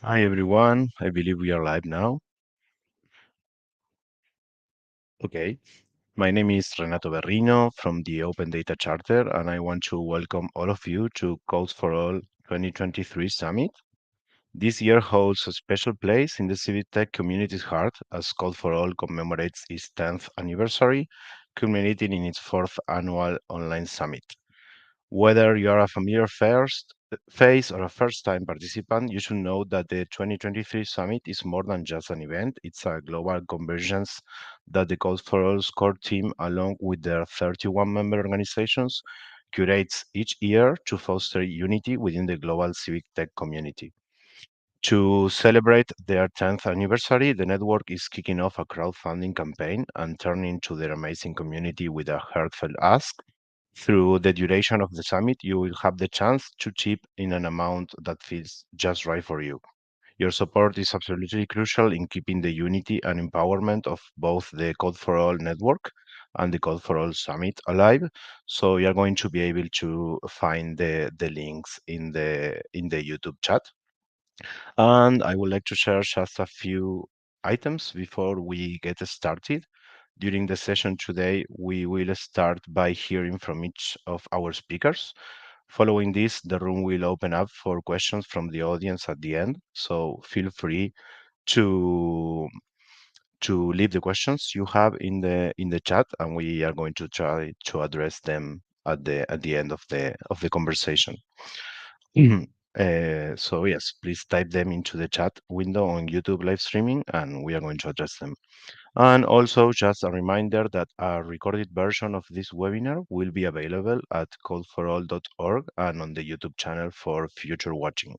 Hi everyone, I believe we are live now. Okay, my name is Renato Berrino from the Open Data Charter, and I want to welcome all of you to Codes for All 2023 Summit. This year holds a special place in the civic tech community's heart as Code for All commemorates its 10th anniversary, culminating in its fourth annual online summit. Whether you are a familiar first face or a first-time participant, you should know that the 2023 summit is more than just an event. It's a global convergence that the Code for All's core team, along with their 31 member organizations, curates each year to foster unity within the global civic tech community. To celebrate their 10th anniversary, the network is kicking off a crowdfunding campaign and turning to their amazing community with a heartfelt ask. Through the duration of the summit, you will have the chance to chip in an amount that feels just right for you. Your support is absolutely crucial in keeping the unity and empowerment of both the Code for All network and the Code for All Summit alive. So you're going to be able to find the links in the YouTube chat. And I would like to share just a few items before we get started. During the session today, we will start by hearing from each of our speakers. Following this, the room will open up for questions from the audience at the end. So feel free to leave the questions you have in the chat, and we are going to try to address them at the end of the conversation. Mhm. So yes, please type them into the chat window on YouTube live streaming, and we are going to address them. And also, just a reminder that a recorded version of this webinar will be available at codeforall.org and on the YouTube channel for future watching.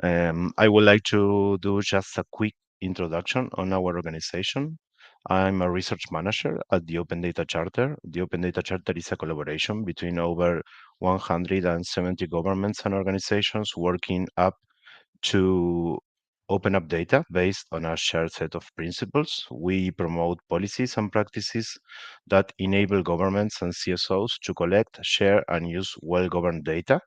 I would like to do just a quick introduction on our organization. I'm a research manager at the Open Data Charter. The Open Data Charter is a collaboration between over 170 governments and organizations working up to open up data based on a shared set of principles. We promote policies and practices that enable governments and CSOs to collect, share, and use well-governed data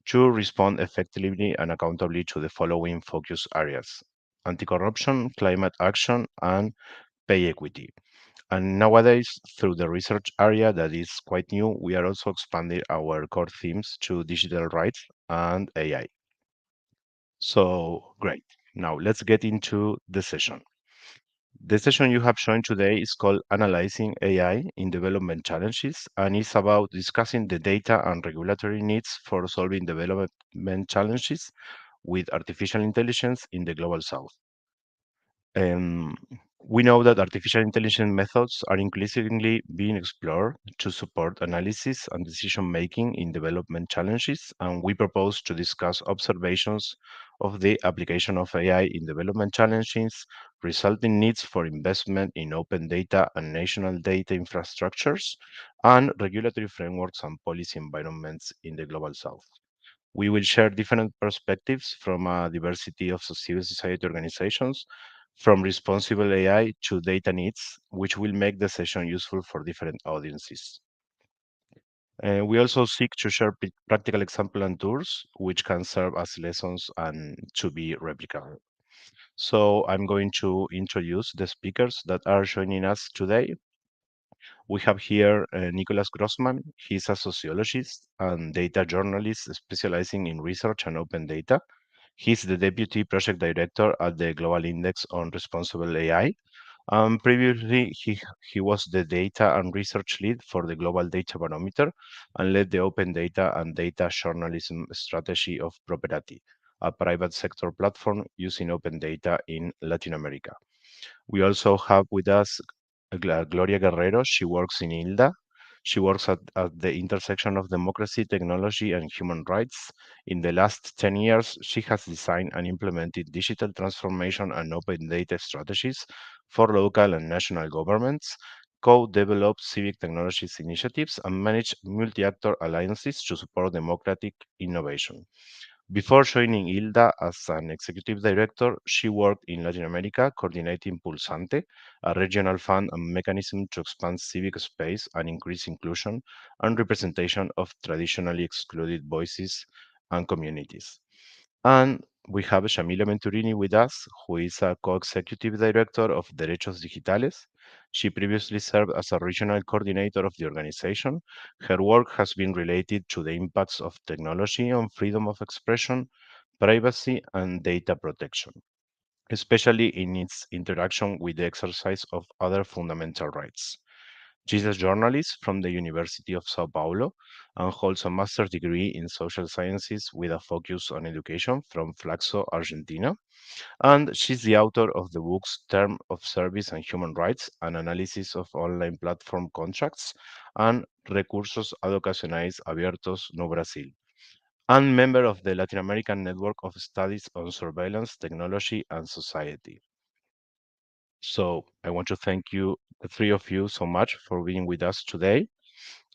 to respond effectively and accountably to the following focus areas: anti-corruption, climate action, and pay equity. And nowadays, through the research area that is quite new, we are also expanding our core themes to digital rights and AI. So great. Now let's get into the session. The session you have joined today is called Analyzing AI in Development Challenges, and it's about discussing the data and regulatory needs for solving development challenges with artificial intelligence in the global south. Um, we know that artificial intelligence methods are increasingly being explored to support analysis and decision making in development challenges, and we propose to discuss observations of the application of AI in development challenges, resulting needs for investment in open data and national data infrastructures, and regulatory frameworks and policy environments in the global south. We will share different perspectives from a diversity of civil society organizations, from responsible AI to data needs, which will make the session useful for different audiences. We also seek to share practical examples and tools which can serve as lessons and to be replicable. So I'm going to introduce the speakers that are joining us today. We have here Nicholas Grossman. He's a sociologist and data journalist specializing in research and open data. He's the Deputy Project Director at the Global Index on Responsible AI. Previously, he was the Data and Research Lead for the Global Data Barometer and led the Open Data and Data Journalism strategy of Properati, a private sector platform using open data in Latin America. We also have with us Gloria Guerrero. She works in ILDA. She works at the intersection of democracy, technology, and human rights. In the last 10 years, she has designed and implemented digital transformation and open data strategies for local and national governments, co-developed civic technologies initiatives, and managed multi-actor alliances to support democratic innovation. Before joining ILDA as an executive director, she worked in Latin America coordinating Pulsante, a regional fund and mechanism to expand civic space and increase inclusion and representation of traditionally excluded voices and communities. And we have Shamila Venturini with us, who is a co-executive director of Derechos Digitales. She previously served as a regional coordinator of the organization. Her work has been related to the impacts of technology on freedom of expression, privacy, and data protection, especially in its interaction with the exercise of other fundamental rights. She's a journalist from the University of Sao Paulo and holds a master's degree in social sciences with a focus on education from Flaxo, Argentina. And she's the author of the books Term of Service and Human Rights, an analysis of online platform contracts, and Recursos Educacionais Abiertos no Brasil, and member of the Latin American Network of Studies on Surveillance, Technology, and Society. So I want to thank you, the three of you, so much for being with us today.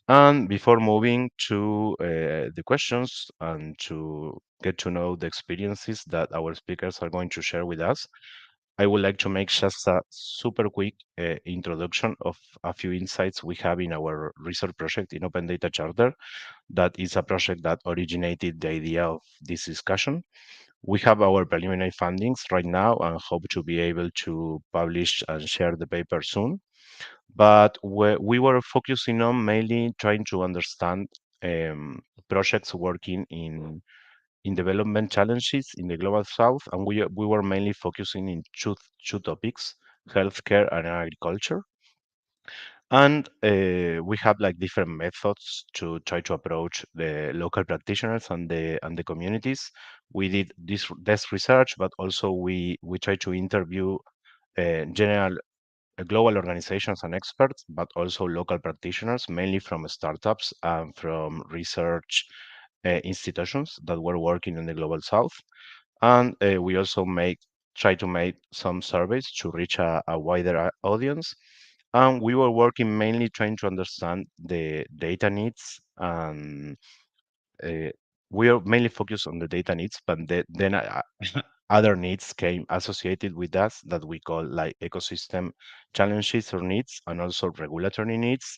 And before moving to the questions and to get to know the experiences that our speakers are going to share with us, I would like to make just a super quick introduction of a few insights we have in our research project in Open Data Charter. That is a project that originated the idea of this discussion. We have our preliminary findings right now and hope to be able to publish and share the paper soon. But we were focusing on mainly trying to understand projects working in development challenges in the global south, and we were mainly focusing in two topics: healthcare and agriculture. And we have like different methods to try to approach the local practitioners and the communities. We did this desk research, but also we try to interview general global organizations and experts, but also local practitioners, mainly from startups and from research institutions that were working in the global south. And we also try to make some surveys to reach a wider audience. And we were working mainly trying to understand the data needs, and uh, we are mainly focused on the data needs, but then other needs came associated with that that we call like ecosystem challenges or needs, and also regulatory needs.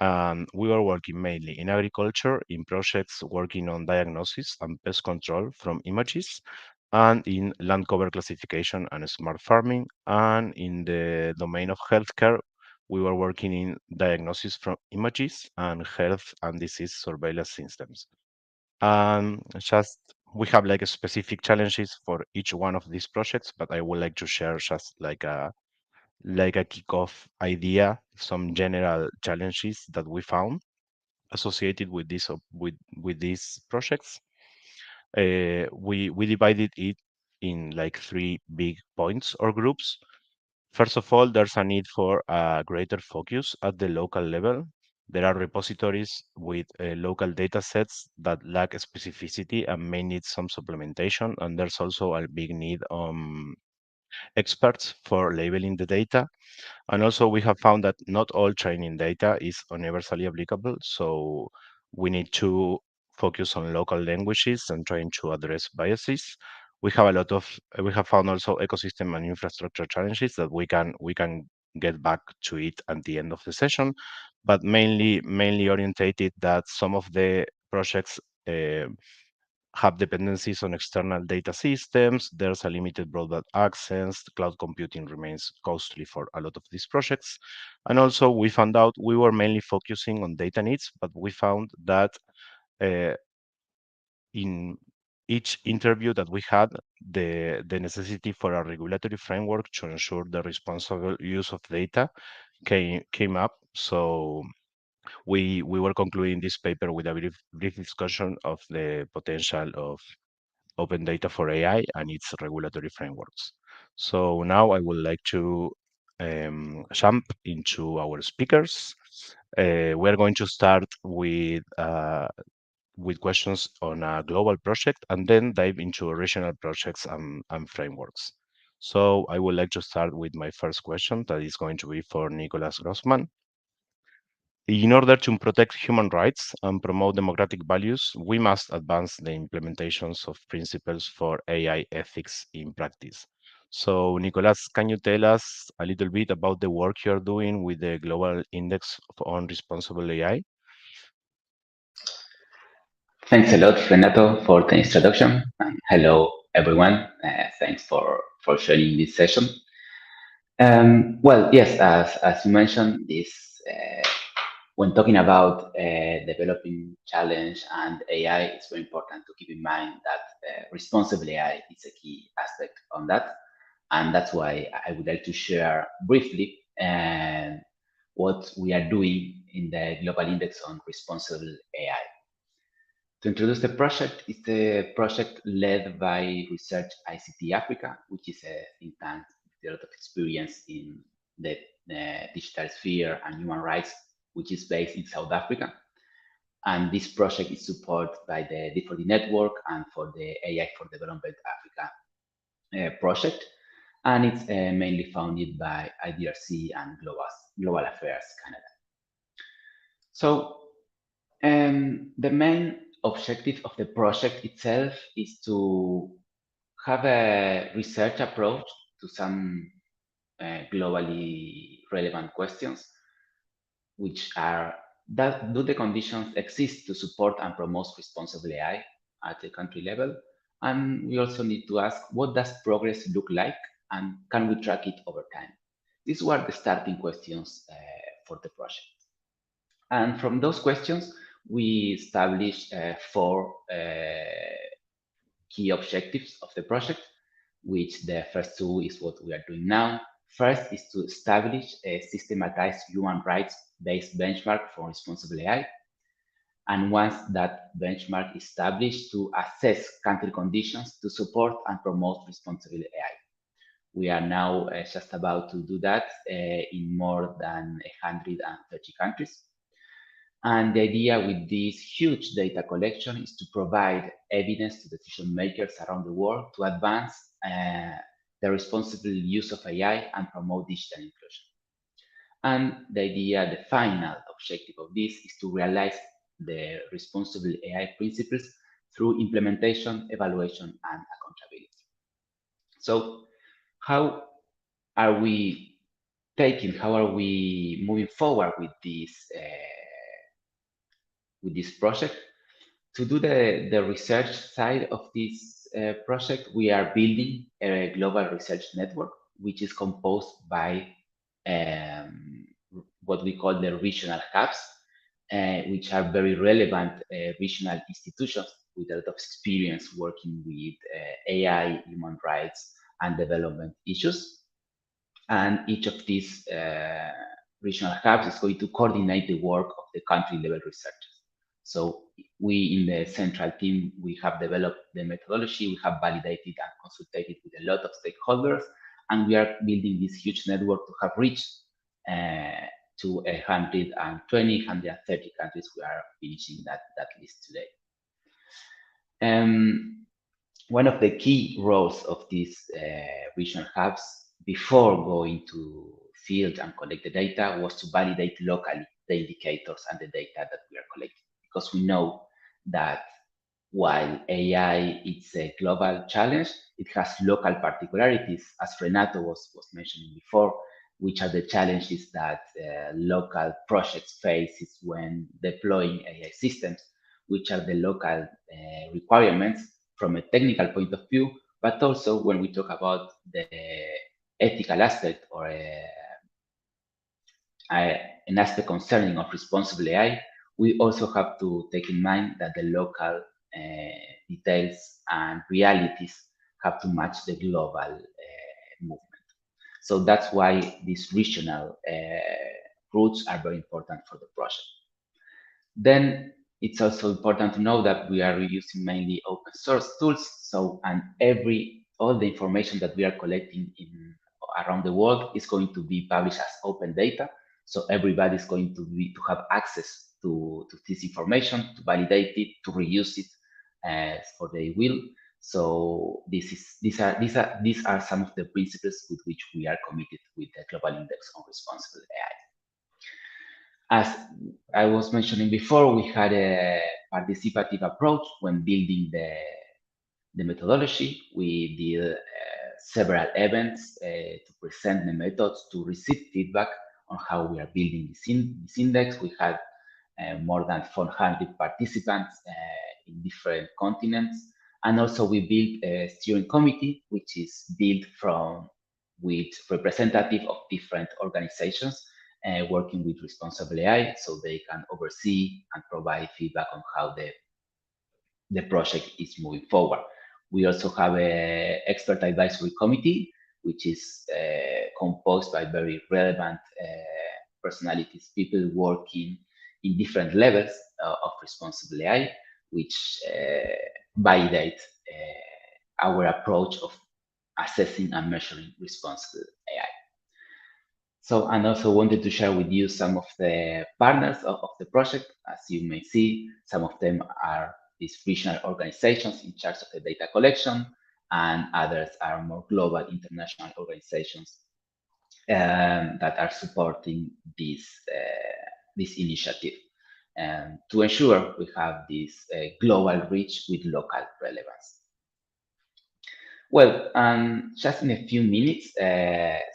We were working mainly in agriculture, in projects working on diagnosis and pest control from images, and in land cover classification and smart farming. And in the domain of healthcare, we were working in diagnosis from images and health and disease surveillance systems. Just we have like specific challenges for each one of these projects, but I would like to share just like a kickoff idea, some general challenges that we found associated with with these projects. We divided it in like three big points or groups. First of all, there's a need for a greater focus at the local level. There are repositories with local data sets that lack specificity and may need some supplementation. And there's also a big need on experts for labeling the data. And also, we have found that not all training data is universally applicable. So we need to focus on local languages and trying to address biases. We have found also ecosystem and infrastructure challenges that we can get back to it at the end of the session, but mainly orientated that some of the projects uh, have dependencies on external data systems. There's a limited broadband access. Cloud computing remains costly for a lot of these projects. And also, we found out we were mainly focusing on data needs, but we found that uh, in each interview that we had, the necessity for a regulatory framework to ensure the responsible use of data came up. So we were concluding this paper with a brief discussion of the potential of open data for AI and its regulatory frameworks. So now I would like to jump into our speakers. We're going to start with questions on a global project and then dive into regional projects and frameworks. So I would like to start with my first question that is going to be for Nicolas Grossman. In order to protect human rights and promote democratic values, we must advance the implementations of principles for AI ethics in practice. So, Nicolas, can you tell us a little bit about the work you're doing with the Global Index on Responsible AI? Thanks a lot, Renato, for the introduction. And hello, everyone. Thanks for joining this session. Well, yes, as you mentioned, this when talking about developing challenge and AI, it's very important to keep in mind that responsible AI is a key aspect on that, and that's why I would like to share briefly what we are doing in the Global Index on Responsible AI. To introduce the project, it's a project led by Research ICT Africa, which is a think tank with a lot of experience in the digital sphere and human rights, which is based in South Africa. And this project is supported by the D4D network and for the AI for Development Africa project. And it's mainly founded by IDRC and Global Affairs Canada. So the main objective of the project itself is to have a research approach to some globally relevant questions, which are that do the conditions exist to support and promote responsible AI at the country level? And we also need to ask, what does progress look like and can we track it over time? These were the starting questions for the project. And from those questions, we established four key objectives of the project, which the first two is what we are doing now. First is to establish a systematized human rights-based benchmark for responsible AI. And once that benchmark is established, to assess country conditions to support and promote responsible AI. We are now just about to do that in more than 130 countries. And the idea with this huge data collection is to provide evidence to decision makers around the world to advance the responsible use of AI and promote digital inclusion. And the idea, the final objective of this is to realize the responsible AI principles through implementation, evaluation, and accountability. So how are we how are we moving forward with this project? To do the research side of this project, we are building a global research network, which is composed by um, what we call the regional hubs, which are very relevant regional institutions with a lot of experience working with AI, human rights, and development issues. And each of these regional hubs is going to coordinate the work of the country level researchers. So we in the central team, we have developed the methodology, we have validated and consulted with a lot of stakeholders, and we are building this huge network to have reached to 120, 130 countries. We are finishing that list today. One of the key roles of these regional hubs before going to field and collect the data was to validate locally the indicators and the data that we are collecting, because we know that while AI is a global challenge, it has local particularities, as Renato was mentioning before, which are the challenges that local projects face when deploying AI systems, which are the local requirements from a technical point of view, but also when we talk about the ethical aspect or an aspect concerning of responsible AI, we also have to take in mind that the local details and realities have to match the global movement. So that's why these regional routes are very important for the project. Then it's also important to know that we are using mainly open source tools. So, and all the information that we are collecting around the world is going to be published as open data. So everybody is going to have access to this information, to validate it, to reuse it for their will. So these are some of the principles with which we are committed with the Global Index on Responsible AI. As I was mentioning before, we had a participative approach when building the methodology. We did several events to present the methods, to receive feedback on how we are building this index. We had more than 400 participants in different continents. And also we built a steering committee, which is built from with representative of different organizations working with responsible AI, so they can oversee and provide feedback on how the project is moving forward. We also have a expert advisory committee, which is composed by very relevant personalities, people working in different levels of responsible AI, which validate our approach of assessing and measuring responsible AI. So, and also wanted to share with you some of the partners of the project. As you may see, some of them are these regional organizations in charge of the data collection, and others are more global international organizations that are supporting this initiative to ensure we have this global reach with local relevance. Well, just in a few minutes,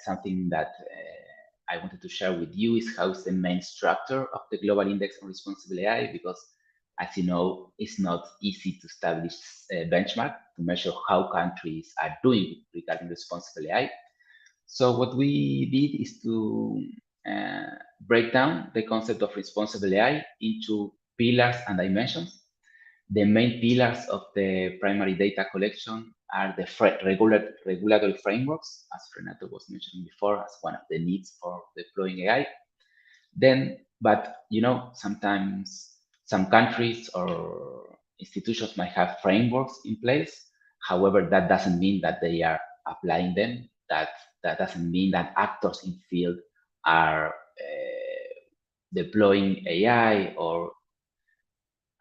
something that I wanted to share with you is how's the main structure of the Global Index on Responsible AI, because as you know, it's not easy to establish a benchmark to measure how countries are doing regarding responsible AI. So what we did is to break down the concept of responsible AI into pillars and dimensions. The main pillars of the primary data collection are the regulatory frameworks, as Renato was mentioning before, as one of the needs for deploying AI. Then, but you know, sometimes some countries or institutions might have frameworks in place. However, that doesn't mean that they are applying them. That doesn't mean that actors in field are deploying AI or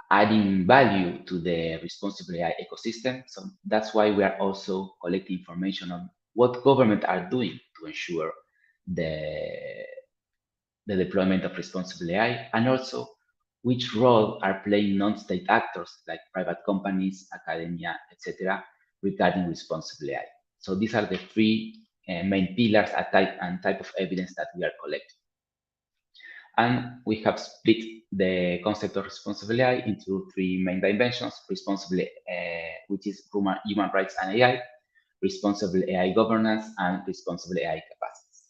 adding value to the responsible AI ecosystem. So that's why we are also collecting information on what government are doing to ensure the, the deployment of responsible AI, and also which role are playing non-state actors like private companies, academia, etc., regarding responsible AI. So these are the three main pillars and type of evidence that we are collecting. And we have split the concept of responsible AI into three main dimensions: responsible, which is human rights and AI, responsible AI governance, and responsible AI capacities.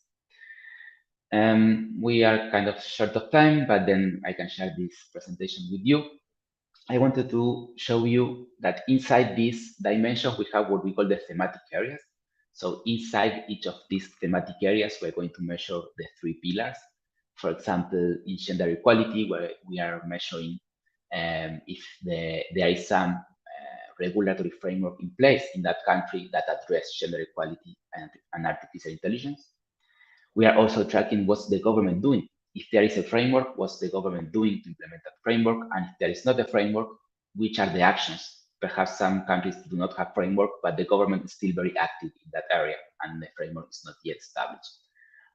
We are kind of short of time, but then I can share this presentation with you. I wanted to show you that inside this dimension, we have what we call the thematic areas. So inside each of these thematic areas, we're going to measure the three pillars. For example, in gender equality, where we are measuring if there is some regulatory framework in place in that country that address gender equality and artificial intelligence. We are also tracking what's the government doing. If there is a framework, what's the government doing to implement that framework? And if there is not a framework, which are the actions? Perhaps some countries do not have framework, but the government is still very active in that area, and the framework is not yet established.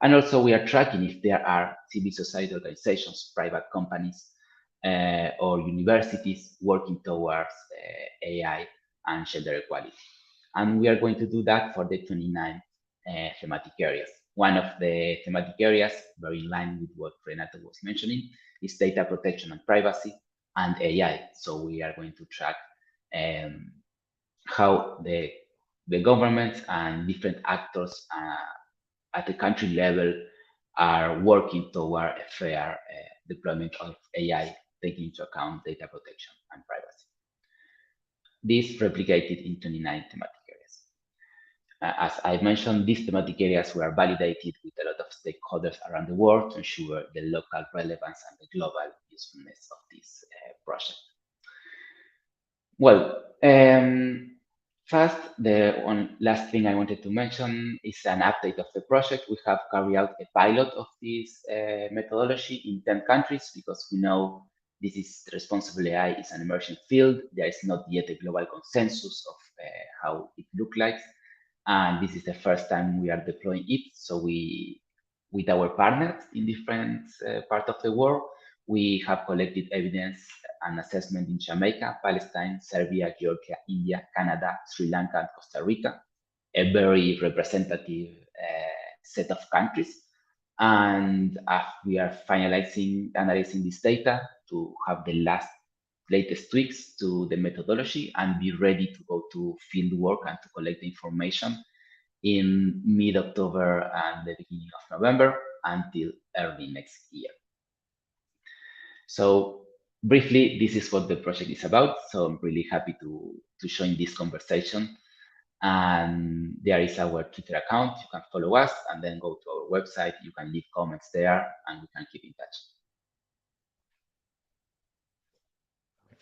And also we are tracking if there are civil society organizations, private companies, or universities working towards AI and gender equality. And we are going to do that for the 29 thematic areas. One of the thematic areas, very in line with what Renato was mentioning, is data protection and privacy and AI. So we are going to track how the governments and different actors at the country level are working toward a fair deployment of AI, taking into account data protection and privacy. This replicated in 29 thematic areas. As I mentioned, these thematic areas were validated with a lot of stakeholders around the world to ensure the local relevance and the global usefulness of this project. Well, first, the one last thing I wanted to mention is an update of the project. We have carried out a pilot of this methodology in 10 countries because we know this is responsible AI is an emerging field. There is not yet a global consensus of how it looks like. And this is the first time we are deploying it. So we, with our partners in different parts of the world, we have collected evidence and assessment in Jamaica, Palestine, Serbia, Georgia, India, Canada, Sri Lanka, and Costa Rica, a very representative set of countries. And we are finalizing, analyzing this data to have the last latest tweaks to the methodology and be ready to go to field work and to collect the information in mid-October and the beginning of November until early next year. So briefly, this is what the project is about. So I'm really happy to join this conversation. And there is our Twitter account. You can follow us and then go to our website. You can leave comments there and we can keep in touch.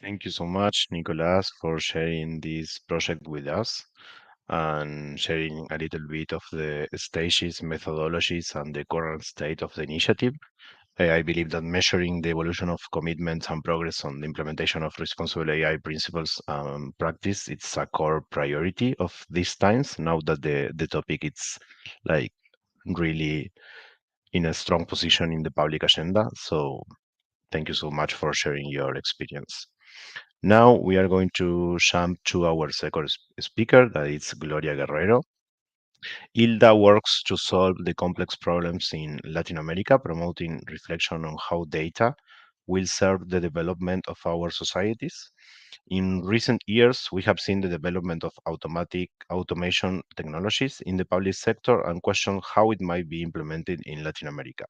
Thank you so much, Nicolas, for sharing this project with us and sharing a little bit of the stages, methodologies, and the current state of the initiative. I believe that measuring the evolution of commitments and progress on the implementation of responsible AI principles practice, it's a core priority of these times. Now that the topic it's like really in a strong position in the public agenda. So thank you so much for sharing your experience. Now we are going to jump to our second speaker, that is Gloria Guerrero. ILDA works to solve the complex problems in Latin America, promoting reflection on how data will serve the development of our societies. In recent years, we have seen the development of automatic automation technologies in the public sector and question how it might be implemented in Latin America.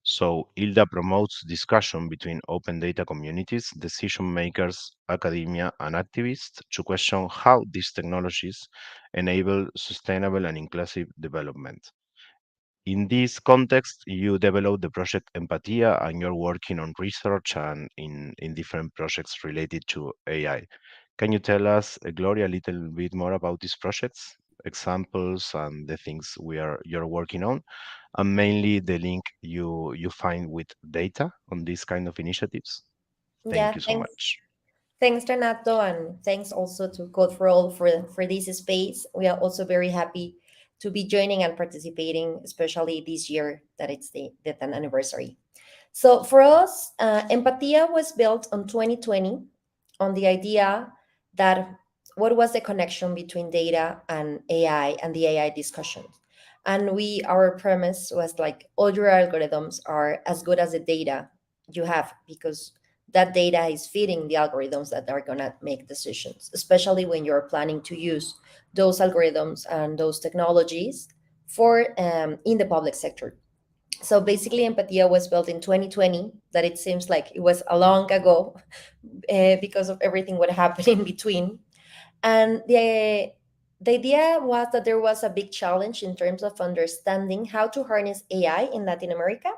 So ILDA promotes discussion between open data communities, decision makers, academia, and activists to question how these technologies enable sustainable and inclusive development. In this context, you develop the project Empatia and you're working on research and in different projects related to AI. Can you tell us, Gloria, a little bit more about these projects, examples, and the things you're working on, and mainly the link you find with data on these kind of initiatives? Thank Yeah, you so thanks. much. Thanks, Renato, and thanks also to Code for All for this space. We are also very happy to be joining and participating, especially this year that it's the 10th anniversary. So for us, Empatia was built on 2020 on the idea that what was the connection between data and AI and the AI discussions. And our premise was like all your algorithms are as good as the data you have because that data is feeding the algorithms that are going to make decisions, especially when you're planning to use those algorithms and those technologies for in the public sector. So basically, Empatia was built in 2020. That it seems like it was a long ago because of everything what happened in between. And the idea was that there was a big challenge in terms of understanding how to harness AI in Latin America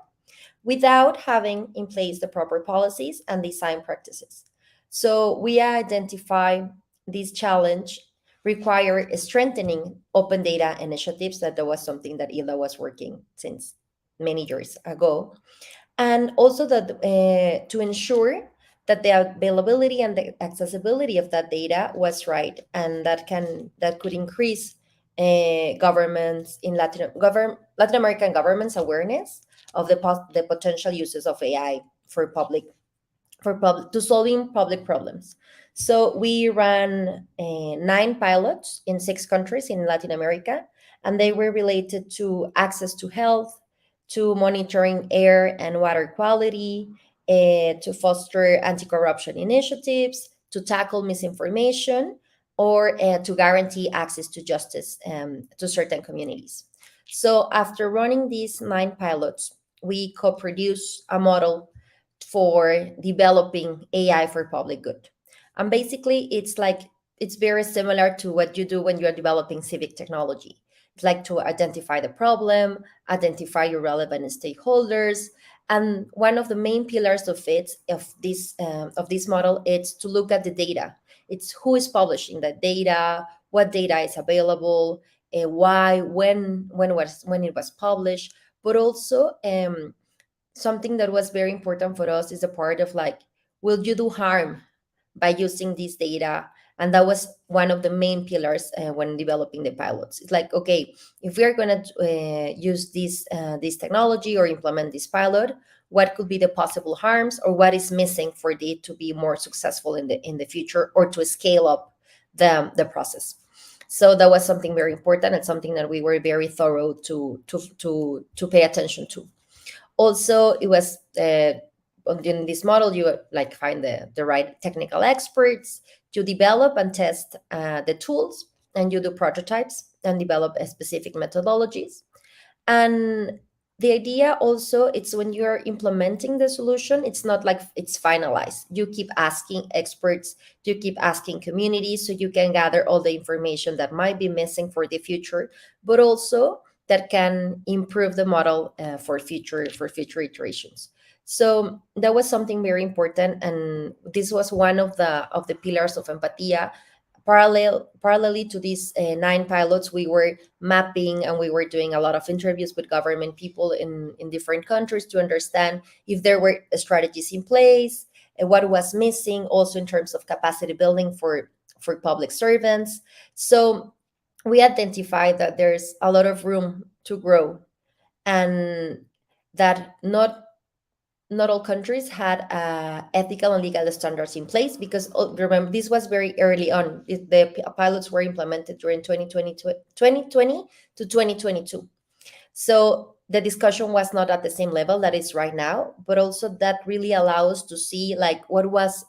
without having in place the proper policies and design practices. So we identify this challenge require strengthening open data initiatives. That was something that ILDA was working since many years ago, and also that to ensure that the availability and the accessibility of that data was right, and that could increase governments in Latin American governments awareness of the potential uses of AI for to solving public problems. So we ran 9 pilots in 6 countries in Latin America, and they were related to access to health, to monitoring air and water quality, to foster anti-corruption initiatives, to tackle misinformation, or to guarantee access to justice to certain communities. So after running these 9 pilots, we co-produced a model for developing AI for public good. And basically, it's very similar to what you do when you're developing civic technology. It's like to identify the problem, identify your relevant stakeholders, and one of the main pillars of this model is to look at the data. It's who is publishing that data, what data is available, why, when it was published, but also something that was very important for us is a part of like, will you do harm by using this data? And that was one of the main pillars when developing the pilots. It's like, okay, if we are going to use this technology or implement this pilot, what could be the possible harms, or what is missing for it to be more successful in the future, or to scale up the process. So that was something very important and something that we were very thorough to pay attention to. Also, it was in this model, you like find the right technical experts, you develop and test the tools, and you do prototypes and develop specific methodologies. And the idea also, it's when you're implementing the solution, it's not like it's finalized. You keep asking experts, you keep asking communities, so you can gather all the information that might be missing for the future, but also that can improve the model for future iterations. So that was something very important, and this was one of the pillars of empatia. Parallelly to these 9 pilots, we were mapping and we were doing a lot of interviews with government people in different countries to understand if there were strategies in place and what was missing, also in terms of capacity building for public servants. So we identified that there's a lot of room to grow, and that not all countries had ethical and legal standards in place, because remember, this was very early on. The pilots were implemented during 2020 to 2022. So the discussion was not at the same level that is right now, but also that really allows to see like what was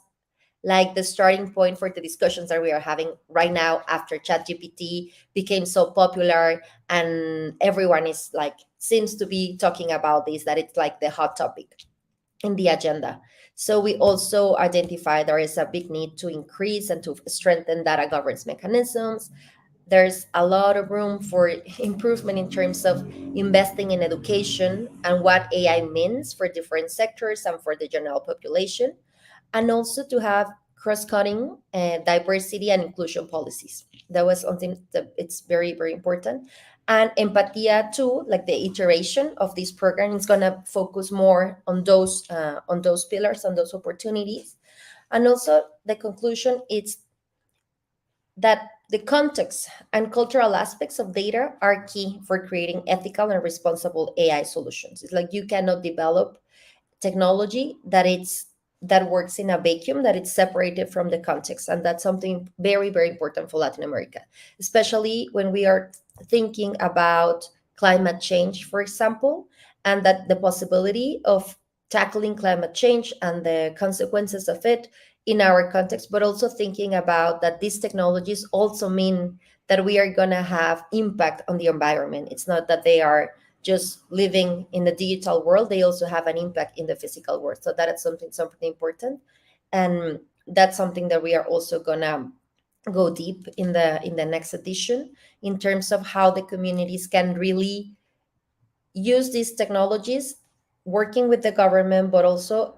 like the starting point for the discussions that we are having right now after ChatGPT became so popular, and everyone is like seems to be talking about this, that it's like the hot topic in the agenda. So we also identify there is a big need to increase and to strengthen data governance mechanisms. There's a lot of room for improvement in terms of investing in education and what AI means for different sectors and for the general population, and also to have cross-cutting diversity and inclusion policies. That was something that it's very, very important. And empatia too, like the iteration of this program is going to focus more on those pillars, on those opportunities. And also the conclusion is that the context and cultural aspects of data are key for creating ethical and responsible AI solutions. It's like you cannot develop technology that works in a vacuum, that it's separated from the context, and that's something very, very important for Latin America, especially when we are thinking about climate change, for example, and that the possibility of tackling climate change and the consequences of it in our context, but also thinking about that these technologies also mean that we are going to have impact on the environment. It's not that they are just living in the digital world, they also have an impact in the physical world. So that is something important, and that's something that we are also gonna go deep in the next edition, in terms of how the communities can really use these technologies, working with the government, but also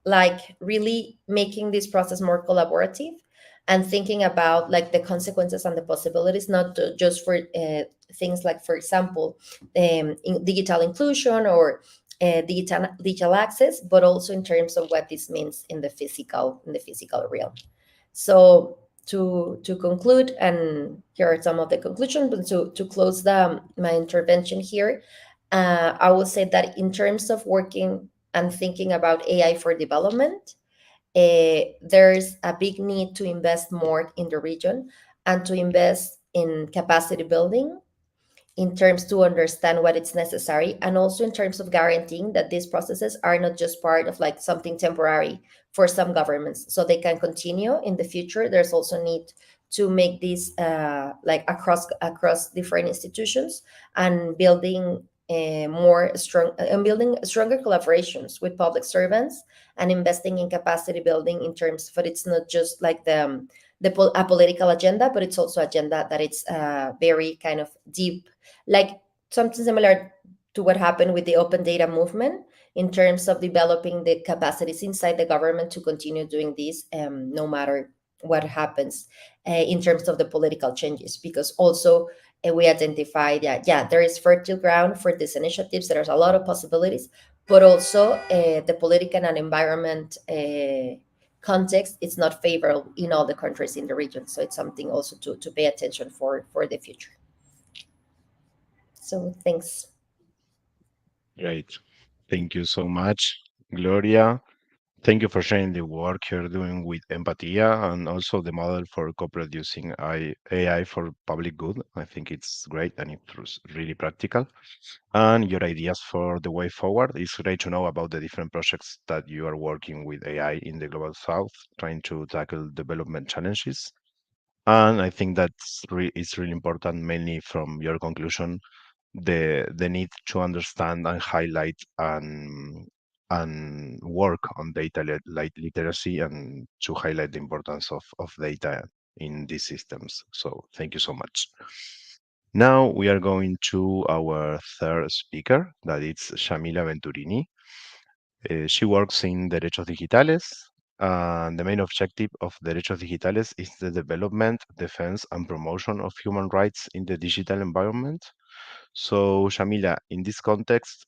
like really making this process more collaborative, and thinking about like the consequences and the possibilities, not just for things like, for example, digital inclusion or digital access, but also in terms of what this means in the physical realm. So to conclude, and here are some of the conclusions, but to close my intervention here, I will say that in terms of working and thinking about AI for development, there's a big need to invest more in the region and to invest in capacity building, in terms to understand what is necessary, and also in terms of guaranteeing that these processes are not just part of like something temporary for some governments, so they can continue in the future. There's also need to make this like across different institutions, and building building stronger collaborations with public servants, and investing in capacity building in terms, but it's not just like a political agenda, but it's also agenda that it's very kind of deep, like something similar to what happened with the open data movement, in terms of developing the capacities inside the government to continue doing this, no matter what happens in terms of the political changes. Because also we identified that, yeah, there is fertile ground for these initiatives, there's a lot of possibilities, but also the political and environment context is not favorable in all the countries in the region. So it's something also to pay attention for the future. So thanks. Great. Thank you so much, Gloria. Thank you for sharing the work you're doing with Empatia and also the model for co-producing AI for public good. I think it's great and it's really practical. And your ideas for the way forward. It's great to know about the different projects that you are working with AI in the Global South, trying to tackle development challenges. And I think it's really important, mainly from your conclusion, the need to understand and highlight and work on literacy and to highlight the importance of data in these systems. So thank you so much. Now we are going to our third speaker, that is Shamila Venturini. She works in Derechos Digitales, and the main objective of Derechos Digitales is the development, defense, and promotion of human rights in the digital environment. So, Shamila, in this context,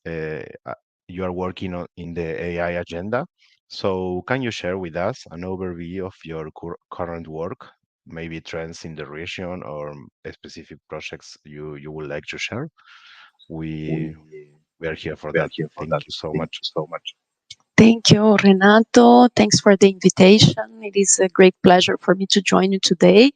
you are working in the AI agenda. So, can you share with us an overview of your current work, maybe trends in the region or specific projects you would like to share? We we are here for that. Thank you so much. Thank you, Renato. Thanks for the invitation. It is a great pleasure for me to join you today.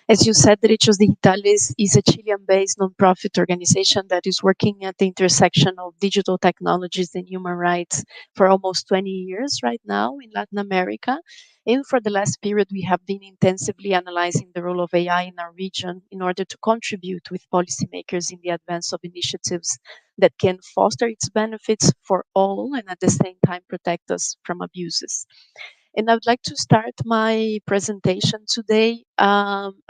As you said, Derechos Digitales is a Chilean-based nonprofit organization that is working at the intersection of digital technologies and human rights for almost 20 years right now in Latin America. And for the last period, we have been intensively analyzing the role of AI in our region in order to contribute with policymakers in the advance of initiatives that can foster its benefits for all and at the same time protect us from abuses. And I would like to start my presentation today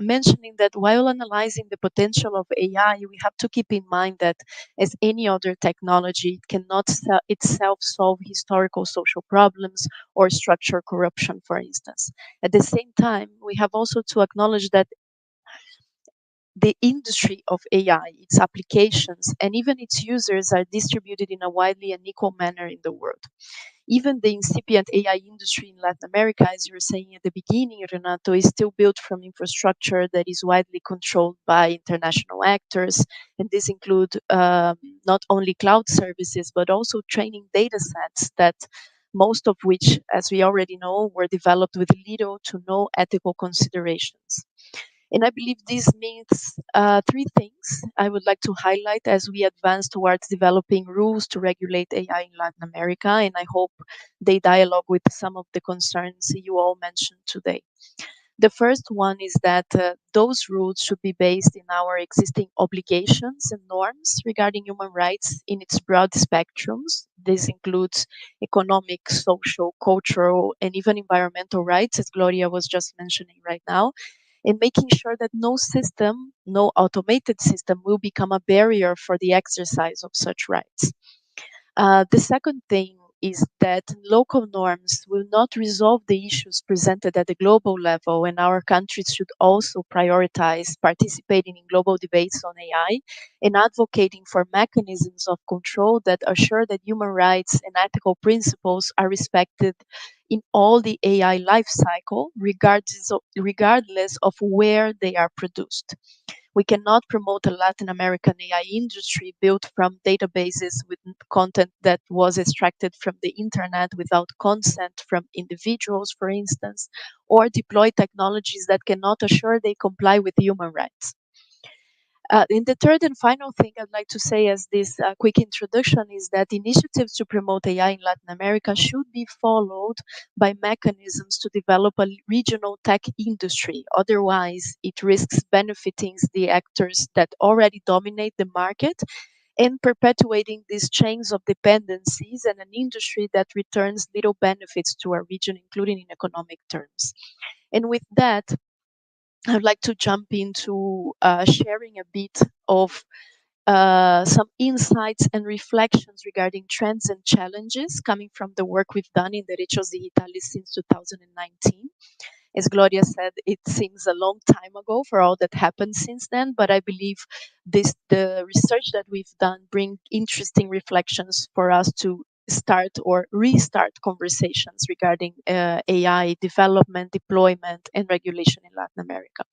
mentioning that while analyzing the potential of AI, we have to keep in mind that, as any other technology, it cannot itself solve historical social problems or structural corruption, for instance. At the same time, we have also to acknowledge that the industry of AI, its applications, and even its users are distributed in a widely unequal manner in the world. Even the incipient AI industry in Latin America, as you were saying at the beginning, Renato, is still built from infrastructure that is widely controlled by international actors. And this include not only cloud services, but also training data sets that most of which, as we already know, were developed with little to no ethical considerations. And I believe this means three things I would like to highlight as we advance towards developing rules to regulate AI in Latin America. And I hope they dialogue with some of the concerns you all mentioned today. The first one is that those rules should be based in our existing obligations and norms regarding human rights in its broad spectrums. This includes economic, social, cultural, and even environmental rights, as Gloria was just mentioning right now, and making sure that no system, no automated system, will become a barrier for the exercise of such rights. The second thing is that local norms will not resolve the issues presented at the global level, and our countries should also prioritize participating in global debates on AI and advocating for mechanisms of control that assure that human rights and ethical principles are respected in all the AI life cycle, regardless of where they are produced. We cannot promote a Latin American AI industry built from databases with content that was extracted from the internet without consent from individuals, for instance, or deploy technologies that cannot assure they comply with human rights. And the third and final thing I'd like to say as this quick introduction is that initiatives to promote AI in Latin America should be followed by mechanisms to develop a regional tech industry. Otherwise, it risks benefiting the actors that already dominate the market and perpetuating these chains of dependencies and an industry that returns little benefits to our region, including in economic terms. And with that, I would like to jump into sharing a bit of some insights and reflections regarding trends and challenges coming from the work we've done in Derechos Digitales since 2019. As Gloria said, it seems a long time ago for all that happened since then, but I believe the research that we've done bring interesting reflections for us to start or restart conversations regarding AI development, deployment, and regulation in Latin America.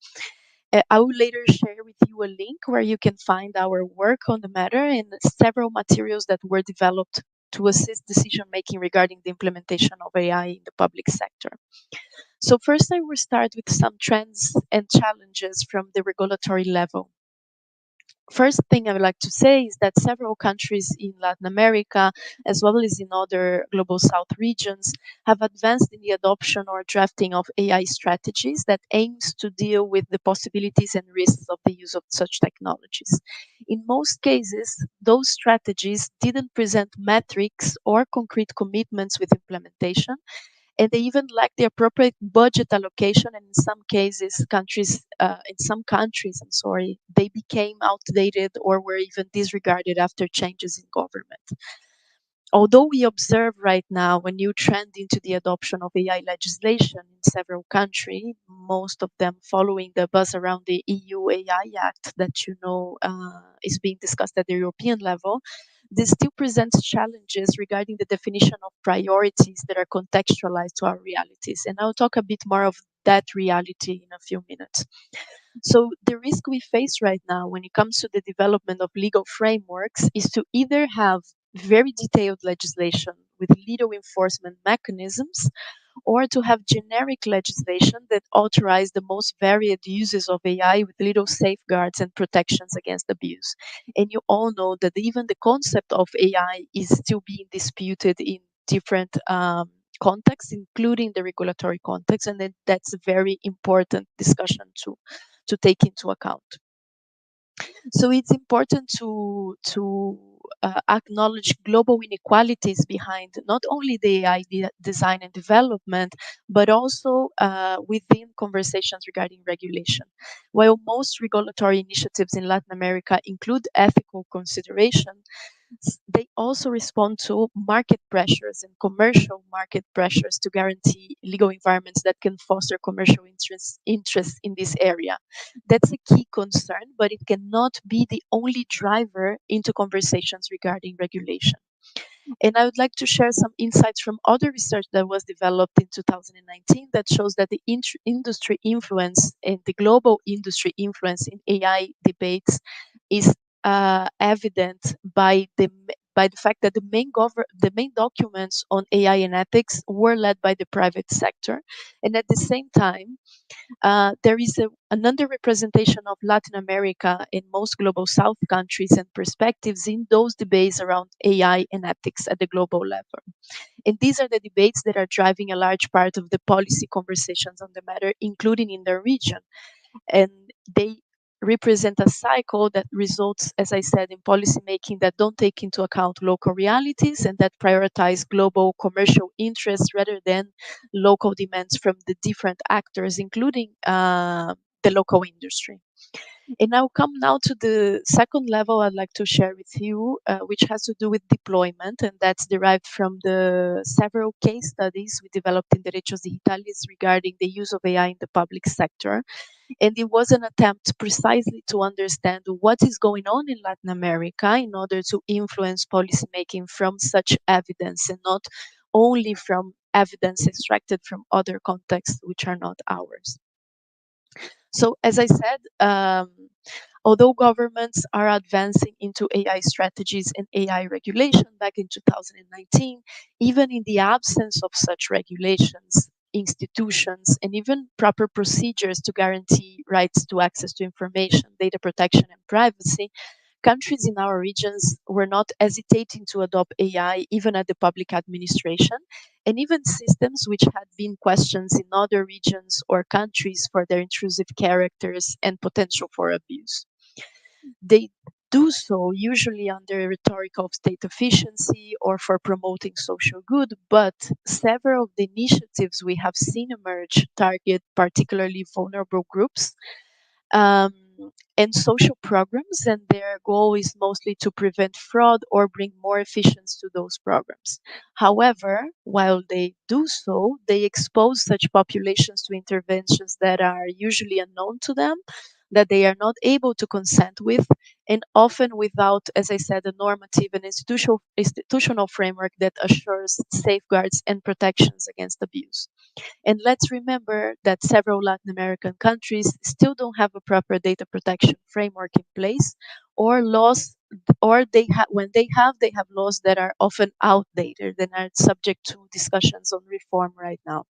I will later share with you a link where you can find our work on the matter and several materials that were developed to assist decision making regarding the implementation of AI in the public sector. So first, I will start with some trends and challenges from the regulatory level. First thing I would like to say is that several countries in Latin America, as well as in other global south regions, have advanced in the adoption or drafting of AI strategies that aims to deal with the possibilities and risks of the use of such technologies. In most cases, those strategies didn't present metrics or concrete commitments with implementation, and they even lack the appropriate budget allocation. And in some cases, in some countries, I'm sorry, they became outdated or were even disregarded after changes in government. Although we observe right now a new trend into the adoption of AI legislation in several countries, most of them following the buzz around the EU AI Act that is being discussed at the European level, this still presents challenges regarding the definition of priorities that are contextualized to our realities. And I'll talk a bit more of that reality in a few minutes. So the risk we face right now when it comes to the development of legal frameworks is to either have very detailed legislation with little enforcement mechanisms, or to have generic legislation that authorize the most varied uses of AI with little safeguards and protections against abuse. And you all know that even the concept of AI is still being disputed in different contexts, including the regulatory context, and that's a very important discussion to take into account. So it's important to acknowledge global inequalities behind not only the AI design and development, but also within conversations regarding regulation. While most regulatory initiatives in Latin America include ethical consideration, they also respond to market pressures and commercial market pressures to guarantee legal environments that can foster commercial interest in this area. That's a key concern, but it cannot be the only driver into conversations regarding regulation. And I would like to share some insights from other research that was developed in 2019 that shows that the industry influence and the global industry influence in AI debates is evident by the fact that the main documents on AI and ethics were led by the private sector, and at the same time, there is an underrepresentation of Latin America in most global South countries and perspectives in those debates around AI and ethics at the global level. And these are the debates that are driving a large part of the policy conversations on the matter, including in the region. And they represent a cycle that results, as I said, in policymaking that don't take into account local realities and that prioritize global commercial interests rather than local demands from the different actors, including the local industry. And I'll come now to the second level I'd like to share with you, which has to do with deployment, and that's derived from the several case studies we developed in Derechos Digitales regarding the use of AI in the public sector. And it was an attempt precisely to understand what is going on in Latin America in order to influence policymaking from such evidence and not only from evidence extracted from other contexts which are not ours. So, as I said, although governments are advancing into AI strategies and AI regulation back in 2019, even in the absence of such regulations, institutions, and even proper procedures to guarantee rights to access to information, data protection, and privacy, countries in our regions were not hesitating to adopt AI even at the public administration, and even systems which had been questioned in other regions or countries for their intrusive characters and potential for abuse. They do so usually under rhetoric of state efficiency or for promoting social good, but several of the initiatives we have seen emerge target particularly vulnerable groups um, and social programs, and their goal is mostly to prevent fraud or bring more efficiency to those programs. However, while they do so, they expose such populations to interventions that are usually unknown to them, that they are not able to consent with, and often without, as I said, a normative and institutional framework that assures safeguards and protections against abuse. And let's remember that several Latin American countries still don't have a proper data protection framework in place or laws or they have laws that are often outdated and are subject to discussions on reform right now.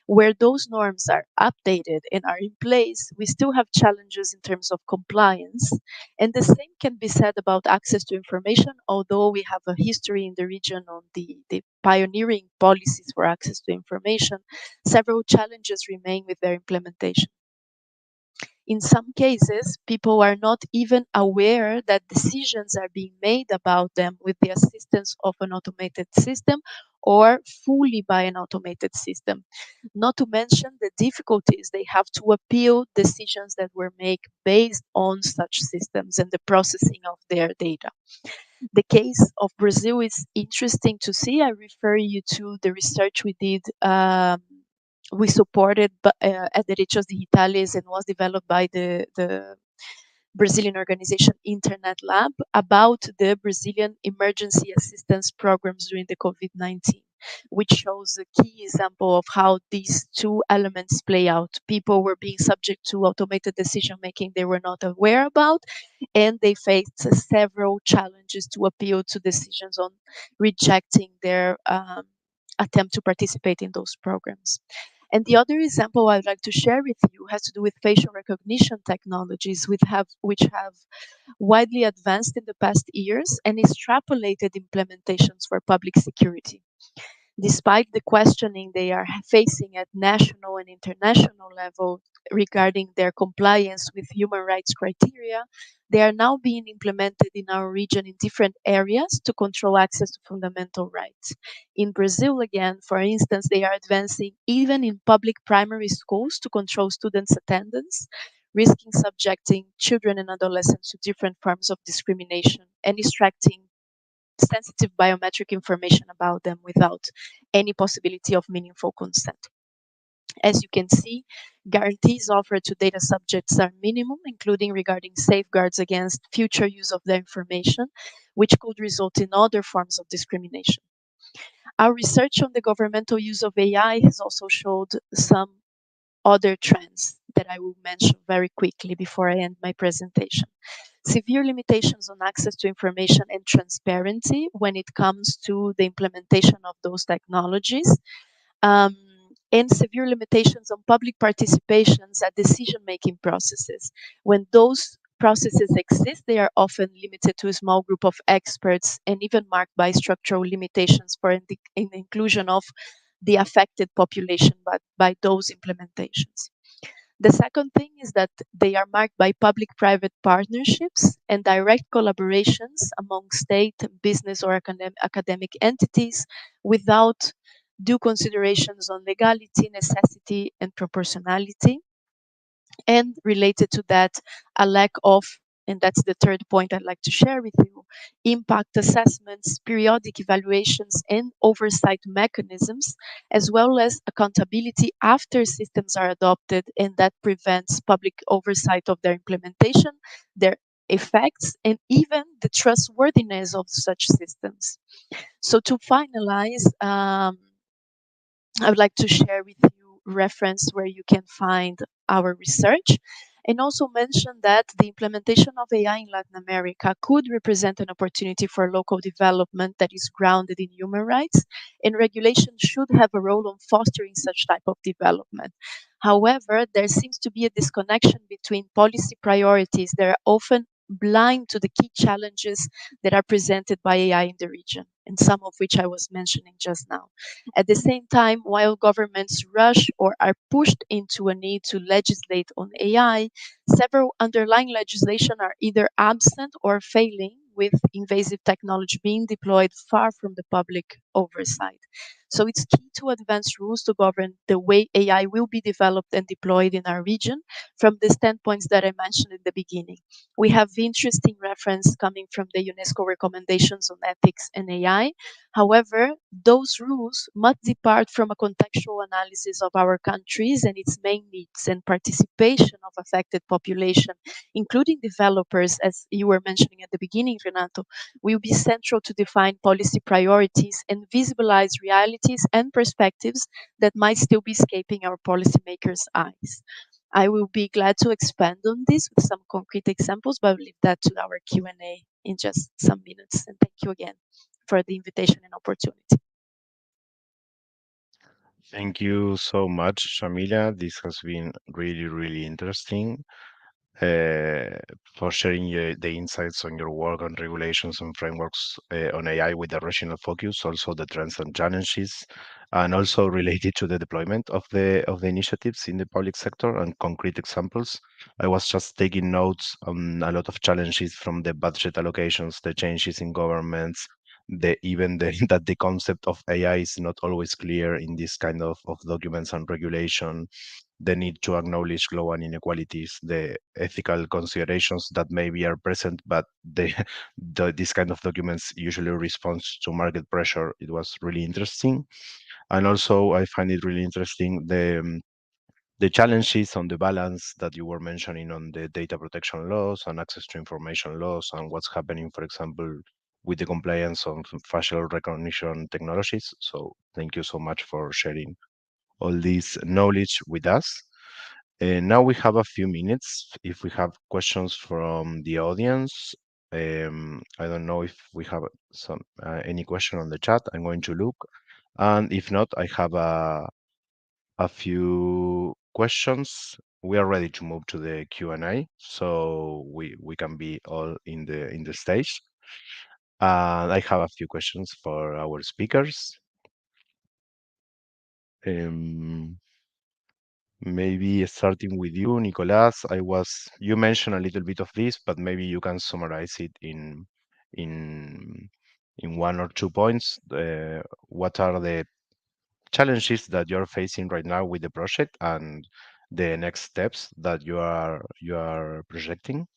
Where those norms are updated and are in place, we still have challenges in terms of compliance. And the same can be said about access to information, although we have a history in the region on the pioneering policies for access to information, several challenges remain with their implementation. In some cases, people are not even aware that decisions are being made about them with the assistance of an automated system or fully by an automated system. Not to mention the difficulties they have to appeal decisions that were made based on such systems and the processing of their data. The case of Brazil is interesting to see. I refer you to the research we did. We supported at the Derechos Digitales and was developed by the Brazilian organization Internet Lab about the Brazilian emergency assistance programs during the COVID-19, which shows a key example of how these two elements play out. People were being subject to automated decision making they were not aware about, and they faced several challenges to appeal to decisions on rejecting their attempt to participate in those programs. And the other example I'd like to share with you has to do with facial recognition technologies, which have widely advanced in the past years and extrapolated implementations for public security. Despite the questioning they are facing at national and international level regarding their compliance with human rights criteria, they are now being implemented in our region in different areas to control access to fundamental rights. In Brazil, again, for instance, they are advancing even in public primary schools to control students' attendance, risking subjecting children and adolescents to different forms of discrimination and extracting sensitive biometric information about them without any possibility of meaningful consent. As you can see, guarantees offered to data subjects are minimum, including regarding safeguards against future use of their information, which could result in other forms of discrimination. Our research on the governmental use of AI has also showed some other trends that I will mention very quickly before I end my presentation. Severe limitations on access to information and transparency when it comes to the implementation of those technologies, um, and severe limitations on public participations at decision-making processes. When those processes exist, they are often limited to a small group of experts and even marked by structural limitations for in the inclusion of the affected population by those implementations. The second thing is that they are marked by public-private partnerships and direct collaborations among state, business, or academic entities without due considerations on legality, necessity, and proportionality. And related to that, a lack of, and that's the third point I'd like to share with you, impact assessments, periodic evaluations, and oversight mechanisms, as well as accountability after systems are adopted, and that prevents public oversight of their implementation, their effects, and even the trustworthiness of such systems. So to finalize, I would like to share with you reference where you can find our research and also mention that the implementation of AI in Latin America could represent an opportunity for local development that is grounded in human rights, and regulation should have a role on fostering such type of development. However, there seems to be a disconnection between policy priorities that are often blind to the key challenges that are presented by AI in the region, and some of which I was mentioning just now. At the same time, while governments rush or are pushed into a need to legislate on AI, several underlying legislation are either absent or failing, with invasive technology being deployed far from the public oversight. So it's key to advance rules to govern the way AI will be developed and deployed in our region from the standpoints that I mentioned in the beginning. We have interesting reference coming from the UNESCO recommendations on ethics and AI. However, those rules must depart from a contextual analysis of our countries and its main needs and participation of affected population, including developers, as you were mentioning at the beginning, Renato, will be central to define policy priorities and visibilize realities and perspectives that might still be escaping our policymakers' eyes. I will be glad to expand on this with some concrete examples, but I'll leave that to our Q&A in just some minutes. And thank you again for the invitation and opportunity. Thank you so much, Shamilia. This has been really, really interesting uh, for sharing the insights on your work on regulations and frameworks on AI with a regional focus, also the trends and challenges, and also related to the deployment of the initiatives in the public sector and concrete examples. I was just taking notes on a lot of challenges from the budget allocations, the changes in governments, that the concept of AI is not always clear in this kind of documents and regulation, the need to acknowledge global inequalities, the ethical considerations that maybe are present, but this kind of documents usually responds to market pressure. It was really interesting. And also, I find it really interesting the challenges on the balance that you were mentioning on the data protection laws and access to information laws and what's happening, for example, with the compliance of facial recognition technologies. So thank you so much for sharing all this knowledge with us. Now we have a few minutes if we have questions from the audience. I don't know if we have any question on the chat. I'm going to look, and if not, I have a few questions. We are ready to move to the Q&A, so we can be all in the stage. And I have a few questions for our speakers. Um, Maybe starting with you, Nicolas. You mentioned a little bit of this, but maybe you can summarize it in in 1 or 2 points. What are the challenges that you're facing right now with the project and the next steps that you are projecting?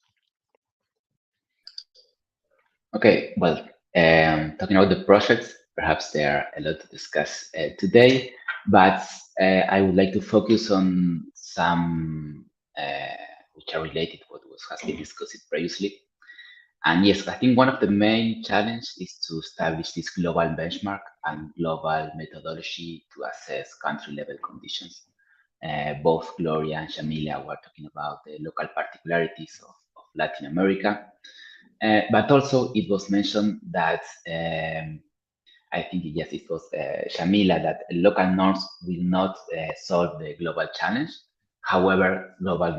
Okay, well, talking about the projects, perhaps there are a lot to discuss today, but I would like to focus on some which are related to what has been discussed previously. And yes, I think one of the main challenges is to establish this global benchmark and global methodology to assess country level conditions. Both Gloria and Shamilia were talking about the local particularities of Latin America. But also it was mentioned that I think yes, it was Shamila that local norms will not solve the global challenge. However, local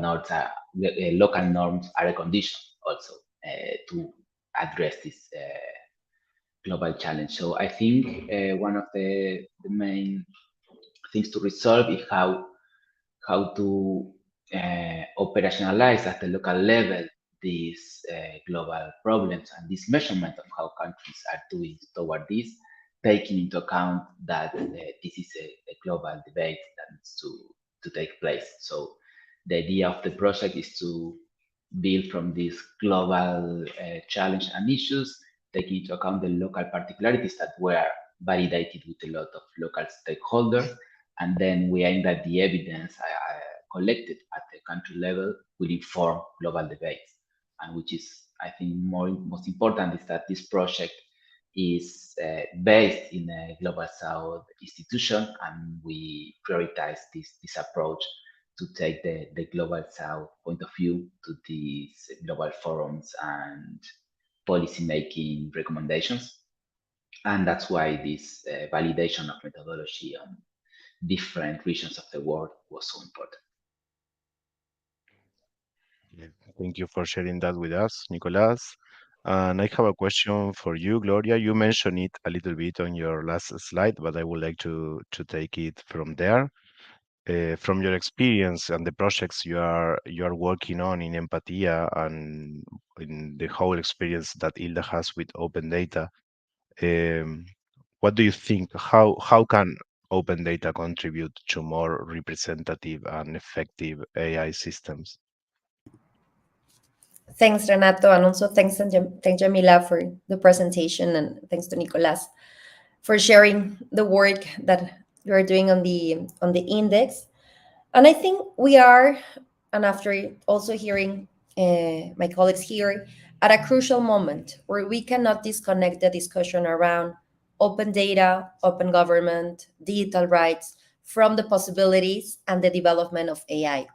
norms are a condition also to address this global challenge. So I think one of the main things to resolve is how to operationalize at the local level these global problems and this measurement of how countries are doing toward this, taking into account that this is a global debate that needs to take place. So the idea of the project is to build from this global challenge and issues, taking into account the local particularities that were validated with a lot of local stakeholders, and then we aim that the evidence collected at the country level will inform global debates. And which is, I think, most important is that this project is based in a global south institution, and we prioritize this approach to take the global south point of view to these global forums and policy making recommendations. And that's why this validation of methodology on different regions of the world was so important. Yeah, thank you for sharing that with us, Nicolas. And I have a question for you, Gloria. You mentioned it a little bit on your last slide, but I would like to take it from there. From your experience and the projects you are working on in Empatia and in the whole experience that ILDA has with open data, um, what do you think? How can open data contribute to more representative and effective AI systems? Thanks, Renato, and also thanks Jamila for the presentation, and thanks to Nicolas for sharing the work that you are doing on the index. And I think we are, and after also hearing my colleagues here, at a crucial moment where we cannot disconnect the discussion around open data, open government, digital rights from the possibilities and the development of AI.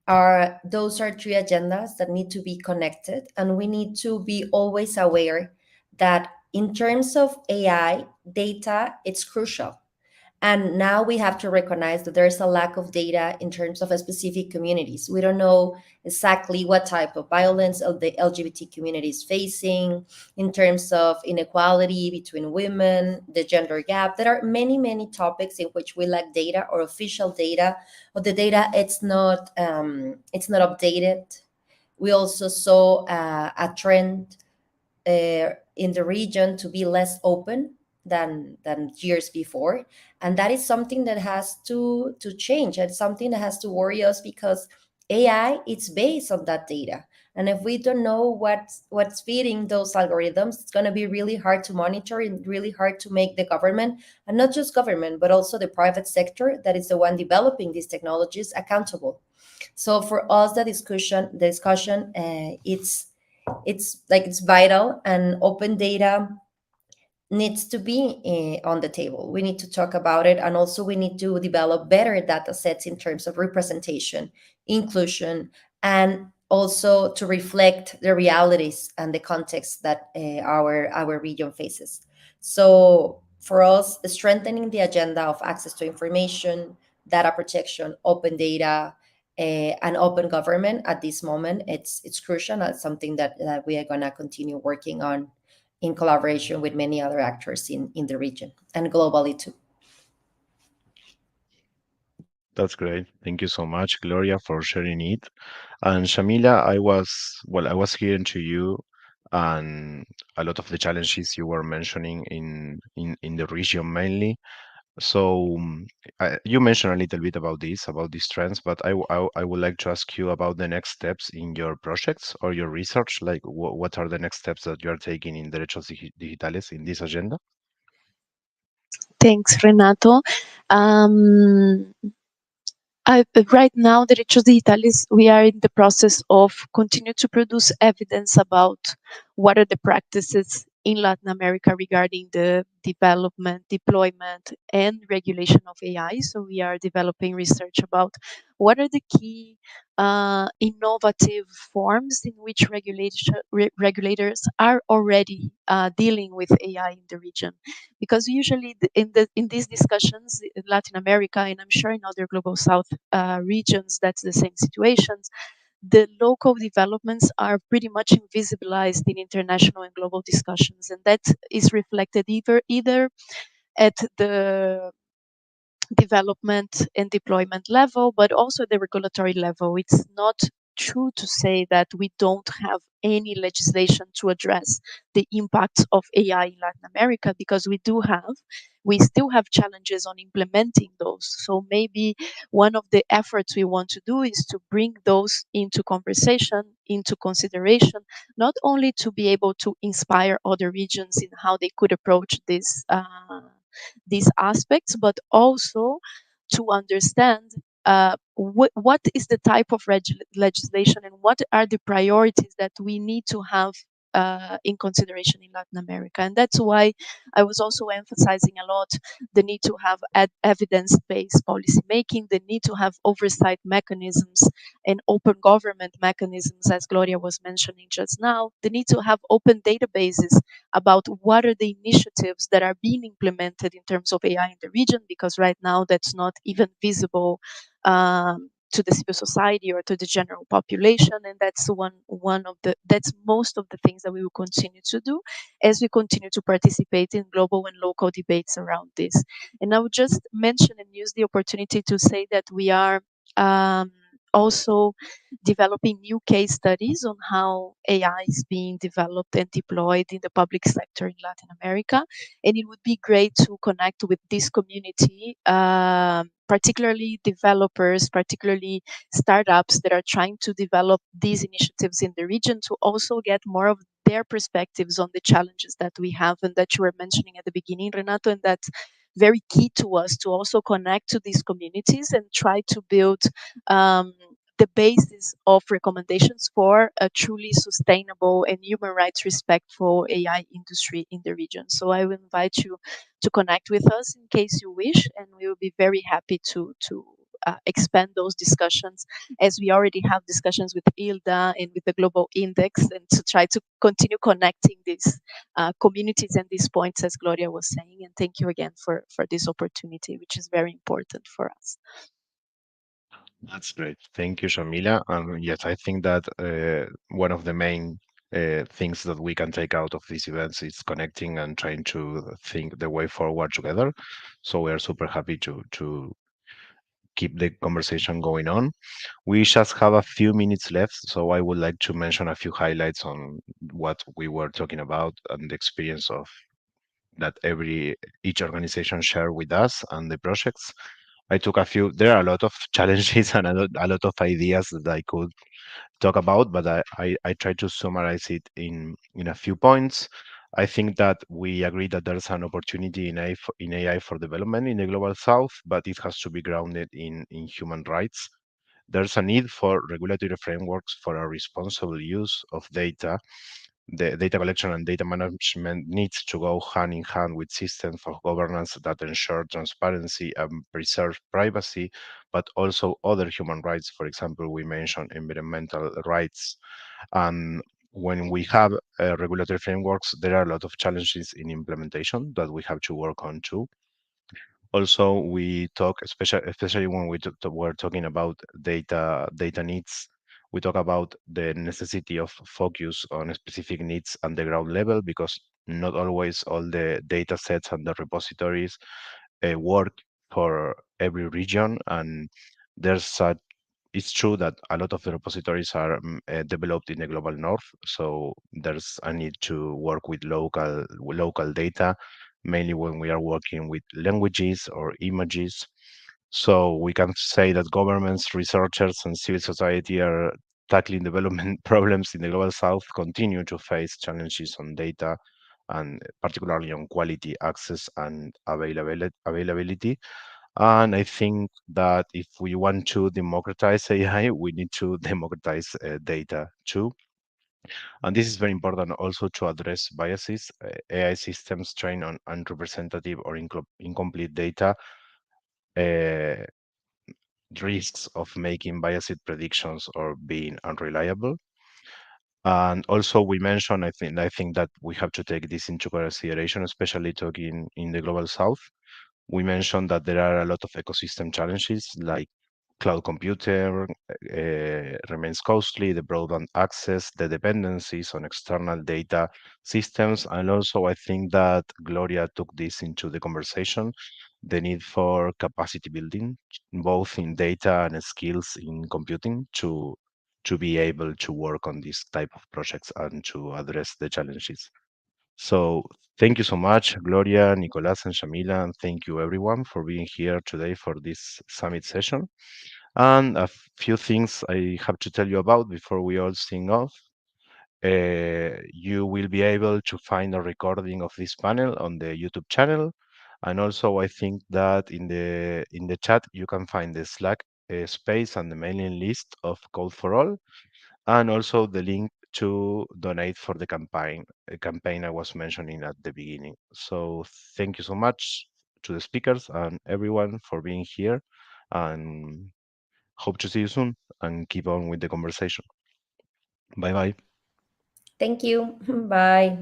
are those are three agendas that need to be connected, and we need to be always aware that in terms of AI data, it's crucial. And now we have to recognize that there's a lack of data in terms of specific communities. We don't know exactly what type of violence of the LGBT community is facing, in terms of inequality between women, the gender gap. There are many, many topics in which we lack data or official data, or the data it's not updated. We also saw a trend in the region to be less open than years before, and that is something that has to change. It's something that has to worry us, because AI, it's based on that data, and if we don't know what's feeding those algorithms, it's going to be really hard to monitor and really hard to make the government, and not just government but also the private sector that is the one developing these technologies, accountable. So for us, the discussion, it's vital, and open data needs to be on the table. We need to talk about it, and also we need to develop better data sets in terms of representation, inclusion, and also to reflect the realities and the context that our region faces. So for us, strengthening the agenda of access to information, data protection, open data, and open government at this moment, it's crucial. It's something that we are going to continue working on in collaboration with many other actors in the region and globally too. That's great. Thank you so much, Gloria, for sharing it. And Shamila, I was hearing to you and a lot of the challenges you were mentioning in the region mainly. So you mentioned a little bit about these trends, but I would like to ask you about the next steps in your projects or your research. Like, what are the next steps that you are taking in Derechos Digitales in this agenda? Thanks, Renato. Um, right now, Derechos Digitales, we are in the process of continue to produce evidence about what are the practices in Latin America regarding the development, deployment, and regulation of AI. So we are developing research about what are the key innovative forms in which regulators are already dealing with AI in the region, because usually in these discussions in Latin America, and I'm sure in other global South regions that's the same situations, the local developments are pretty much invisibilized in international and global discussions, and that is reflected either at the development and deployment level, but also the regulatory level. It's not true to say that we don't have any legislation to address the impacts of AI in Latin America, because we do have. We still have challenges on implementing those. So maybe one of the efforts we want to do is to bring those into conversation, into consideration, not only to be able to inspire other regions in how they could approach this these aspects, but also to understand what is the type of legislation and what are the priorities that we need to have in consideration in Latin America. And that's why I was also emphasizing a lot the need to have evidence-based policy making, the need to have oversight mechanisms and open government mechanisms, as Gloria was mentioning just now, the need to have open databases about what are the initiatives that are being implemented in terms of AI in the region, because right now that's not even visible to the civil society or to the general population, and that's one of the that's most of the things that we will continue to do as we continue to participate in global and local debates around this. And I would just mention and use the opportunity to say that we are also developing new case studies on how AI is being developed and deployed in the public sector in Latin America. And it would be great to connect with this community, particularly developers, particularly startups that are trying to develop these initiatives in the region, to also get more of their perspectives on the challenges that we have and that you were mentioning at the beginning, Renato, and that's very key to us to also connect to these communities and try to build the basis of recommendations for a truly sustainable and human rights respectful AI industry in the region. So I will invite you to connect with us in case you wish, and we will be very happy to expand those discussions, as we already have discussions with ILDA and with the Global Index, and to try to continue connecting these communities and these points, as Gloria was saying. And thank you again for this opportunity, which is very important for us. That's great. Thank you, Shamila. Yes, I think that one of the main things that we can take out of these events is connecting and trying to think the way forward together. So we are super happy to keep the conversation going on. We just have a few minutes left, so I would like to mention a few highlights on what we were talking about and the experience of that each organization share with us and the projects. I took a few. There are a lot of challenges and a lot of ideas that I could talk about, but I try to summarize it in a few points. I think that we agree that there's an opportunity in AI for development in the global south, but it has to be grounded in human rights. There's a need for regulatory frameworks for a responsible use of data. The data collection and data management needs to go hand in hand with systems of governance that ensure transparency and preserve privacy, but also other human rights. For example, we mentioned environmental rights. And when we have regulatory frameworks, there are a lot of challenges in implementation that we have to work on too. Also, we talk, especially when we're talking about data needs, we talk about the necessity of focus on specific needs on the ground level, because not always all the data sets and the repositories work for every region. And there's a it's true that a lot of the repositories are developed in the global north, so there's a need to work with local data, mainly when we are working with languages or images. So we can say that governments, researchers, and civil society are tackling development problems in the global south, continue to face challenges on data, and particularly on quality, access, and availability. And I think that if we want to democratize AI, we need to democratize data too. And this is very important also to address biases. AI systems trained on unrepresentative or incomplete data uh, risks of making biased predictions or being unreliable. And also we mentioned, I think that we have to take this into consideration, especially talking in the global south. We mentioned that there are a lot of ecosystem challenges, like cloud computer remains costly, the broadband access, the dependencies on external data systems. And also, I think that Gloria took this into the conversation, the need for capacity building, both in data and skills in computing, to be able to work on this type of projects and to address the challenges. So thank you so much, Gloria, Nicolas, and Shamila, and thank you everyone for being here today for this summit session. And a few things I have to tell you about before we all sing off. You will be able to find a recording of this panel on the YouTube channel. And also, I think that in the chat, you can find the Slack space and the mailing list of Code for All, and also the link to donate for the campaign I was mentioning at the beginning. So thank you so much to the speakers and everyone for being here, and hope to see you soon and keep on with the conversation. Bye bye. Thank you. Bye.